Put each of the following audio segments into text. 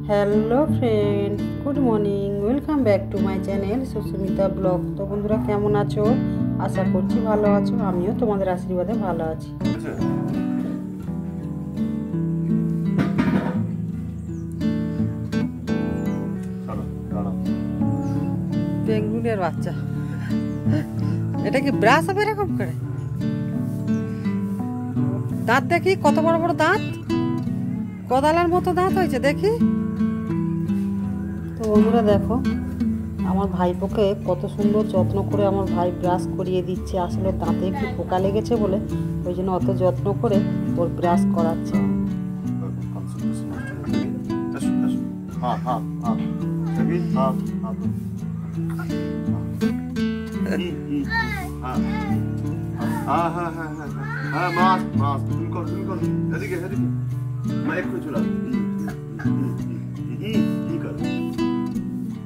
Hello friends, good morning, welcome back to my channel Susmita blog. তো বন্ধুরা কেমন আছো? আশা করছি ভালো আছো। আমিও তোমাদের আশীর্বাদে ভালো আছি। বেঙ্গুলের বাচ্চা, এটা কি ব্রাশ হবে এরকম করে? দাঁত দেখি, কত বড় বড় দাঁত, কোদালের মতো দাঁত হয়েছে দেখি। তো বন্ধুরা দেখো, আমার ভাইপোকে কত সুন্দর যত্ন করে আমার ভাই ব্রাশ করিয়ে দিচ্ছে। আসলে দাঁতে একটু পোকা লেগেছে বলে ওই জন্য অত যত্ন করে ওর ব্রাশ করাচ্ছে।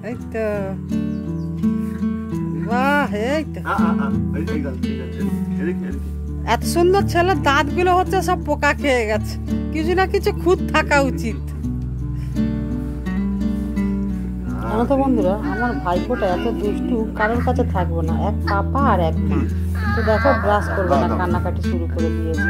এই তো বাহ, এই তো এত সুন্দর ছেলে, দাঁতগুলো হচ্ছে সব পোকা খেয়ে গেছে। কিছু না কিছু খুঁত থাকা উচিত। জানো তো বন্ধুরা, আমার ভাইপোটা এত দুষ্টু কারোর কাছে থাকবো না, এক পাপা আর এক মা। তো দেখো ব্রাশ করবে না, কান্নাকাটি শুরু করে দিয়েছে।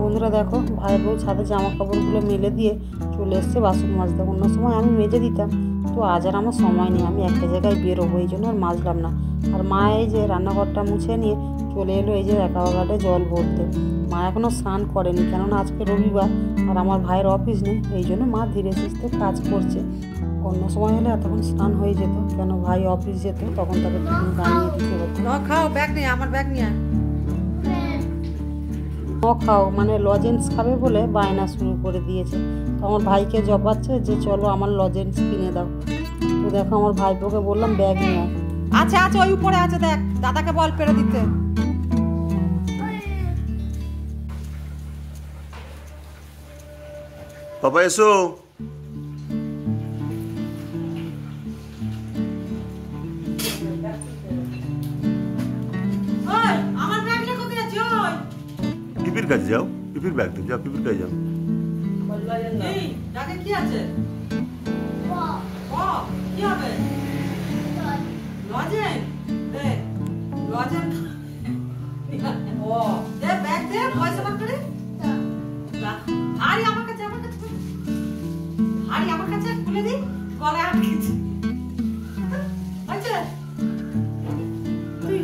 বন্ধুরা দেখো, ভাই বউ ছাদে জামা কাপড়গুলো মেলে দিয়ে চলে এসছে বাসন মাজতে। অন্য সময় আমি মেজে দিতাম, তো আজ আর আমার সময় নেই, আমি একটা জায়গায় বেরোবো, এই জন্য আর মাজলাম না। আর মা এই যে রান্নাঘরটা মুছে নিয়ে চলে এলো এই যে অ্যাকোয়াগার্ডে জল ভরতে। মা এখনও স্নান করেনি, কেননা আজকে রবিবার আর আমার ভাইয়ের অফিস নেই, এই জন্য মা ধীরে সুস্থে কাজ করছে। অন্য সময় হলে এতক্ষণ স্নান হয়ে যেত, কেন ভাই অফিস যেত, তখন তাকে টিফিন বানিয়ে দিতে হতো। খাও, ব্যাগ নিয়ে, আমার ব্যাগ নিয়ে খাও, মানে লজেন্স খাবে বলে বায়না শুরু করে দিয়েছে। তো আমার ভাইকে জবাচ্ছে যে চলো আমার লজেন্স কিনে দাও। তো দেখো আমার ভাইপোকে বললাম ব্যাগ নিয়ে আচ্ছা আচ্ছা, ওই উপরে আছে, দেখ দাদাকে বল পেরে দিতে। বাবা এসো। পিপির কাছে যাও, পিপির ব্যাগ যাও, পিপির কাছে যাও। কি আছে? কি হবে? লজেন দে, লজেন ও দে, ব্যাগ দে, পয়সা বার করে। হাড়ি আমার কাছে, আমার কাছে হাড়ি আমার কাছে, খুলে দি, গলায় আটকেছে। আচ্ছা তুই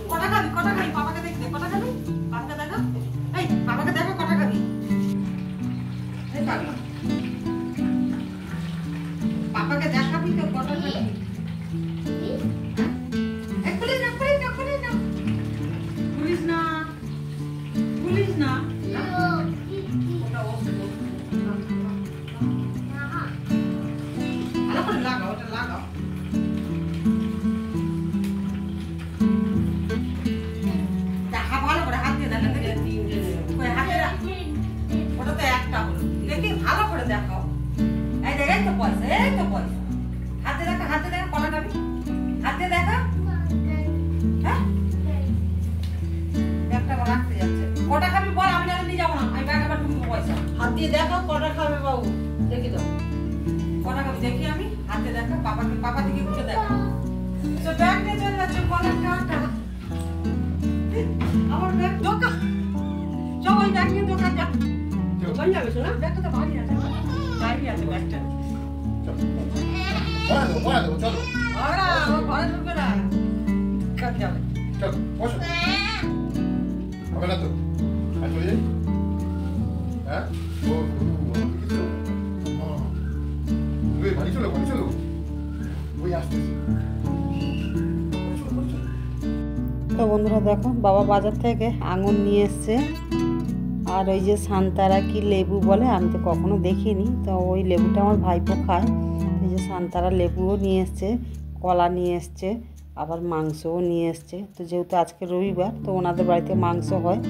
কটা খাবি, কটা খাবি? বাবাকে দেখতে, কটা খাবি? বাবাকে দেখো, এই বাবাকে দেখো, কটা খাবি? এই পাগলা, পাপাকে দেখাবি তো কটা খাবি? হাত দিয়ে দেখো কটা খাবে বাবু, দেখি তো কটা খাবে, দেখি আমি হাতে দেখো, পাপাকে, পাপা দিকে উঠে দেখো। তো ব্যাগ নিয়ে চলে যাচ্ছে, কলের টাকা আমার ব্যাগ দোকান, চল ওই ব্যাগ নিয়ে দোকান যা। দোকান যাবে শোনা, ব্যাগটা তো ভারী আছে, ভারী আছে ব্যাগটা। চলো ওরা ও ঘরে ঢুকবে না, কাজ যাবে। চল বসো, হবে না তো আসলে যাই। হ্যাঁ ও ওই বাড়ি চলো, বাড়ি চলো, ওই আসতেছি। তো বন্ধুরা দেখো, বাবা বাজার থেকে আঙুর নিয়ে এসছে, আর ওই যে সান্তারা কি লেবু বলে, আমি তো কখনো দেখিনি, তো ওই লেবুটা আমার ভাইপো খায়। এই যে সান্তারা লেবুও নিয়ে এসছে, কলা নিয়ে এসছে, আবার মাংসও নিয়ে এসছে। তো যেহেতু আজকে রবিবার, তো ওনাদের বাড়িতে মাংস হয়,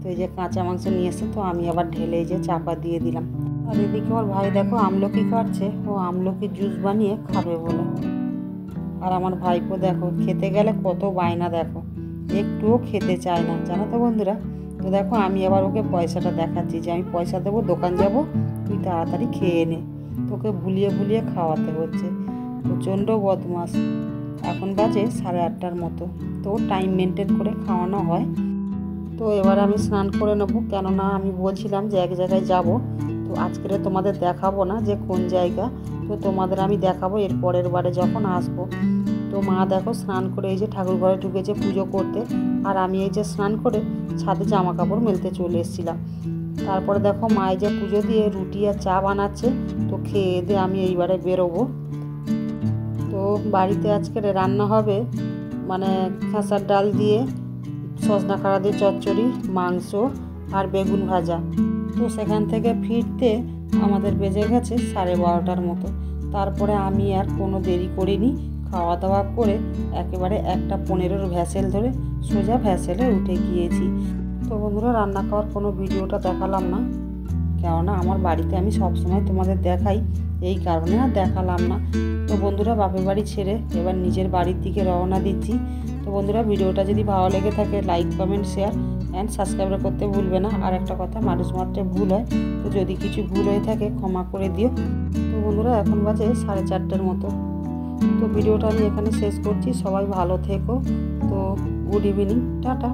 তো এই যে কাঁচা মাংস নিয়ে এসছে, তো আমি আবার ঢেলে এই যে চাপা দিয়ে দিলাম। আর এদিকে আমার ভাই দেখো আমলকি কাটছে, ও আমলকি জুস বানিয়ে খাবে বলে। আর আমার ভাইপো দেখো খেতে গেলে কত বায়না, দেখো একটুও খেতে চায় না, জানো তো বন্ধুরা। তো দেখো আমি আবার ওকে পয়সাটা দেখাচ্ছি যে আমি পয়সা দেবো, দোকান যাব, তুই তাড়াতাড়ি খেয়ে নে। তোকে ভুলিয়ে ভুলিয়ে খাওয়াতে হচ্ছে, প্রচণ্ড বদমাস। এখন বাজে 8:30টার মতো, তো টাইম মেনটেন করে খাওয়ানো হয়। তো এবার আমি স্নান করে নেবো, কেননা আমি বলছিলাম যে এক জায়গায় যাব। তো আজকে তোমাদের দেখাবো না যে কোন জায়গা, তো তোমাদের আমি দেখাবো এর পরের বারে যখন আসবো। তো মা দেখো স্নান করে এই যে ঠাকুর ঘরে ঢুকেছে পুজো করতে, আর আমি এই যে স্নান করে ছাদে জামা কাপড় মেলতে চলে এসেছিলাম। তারপরে দেখো মা এই যে পুজো দিয়ে রুটি আর চা বানাচ্ছে, তো খেয়ে দিয়ে আমি এইবারে বেরোবো। তো বাড়িতে আজকে রান্না হবে মানে খাসার ডাল দিয়ে সজনা খাড়া দিয়ে চচ্চড়ি, মাংস আর বেগুন ভাজা। তো সেখান থেকে ফিরতে আমাদের বেজে গেছে 12:30টার মতো। তারপরে আমি আর কোনো দেরি করিনি, খাওয়া দাওয়া করে একেবারে 1:15 ভ্যাসেল ধরে সোজা ভ্যাসেলে উঠে গিয়েছি। তো বন্ধুরা রান্না খাওয়ার কোনো ভিডিওটা দেখালাম না, কেননা আমার বাড়িতে আমি সবসময় তোমাদের দেখাই, এই কারণে আর দেখালাম না। তো বন্ধুরা বাপের বাড়ি ছেড়ে এবার নিজের বাড়ির দিকে রওনা দিচ্ছি। তো বন্ধুরা ভিডিওটা যদি ভালো লেগে থাকে like, comment, share and subscribe করতে ভুলবে না। আর একটা কথা, মানুষ মাত্রে ভুল হয়, তো যদি কিছু ভুল হয়ে থাকে ক্ষমা করে দিও। তো বন্ধুরা এখন বাজে 4:30টার মতো। তো ভিডিওটা আমি এখানে শেষ করছি, সবাই ভালো থেকো। তো গুড ইভিনিং, টাটা।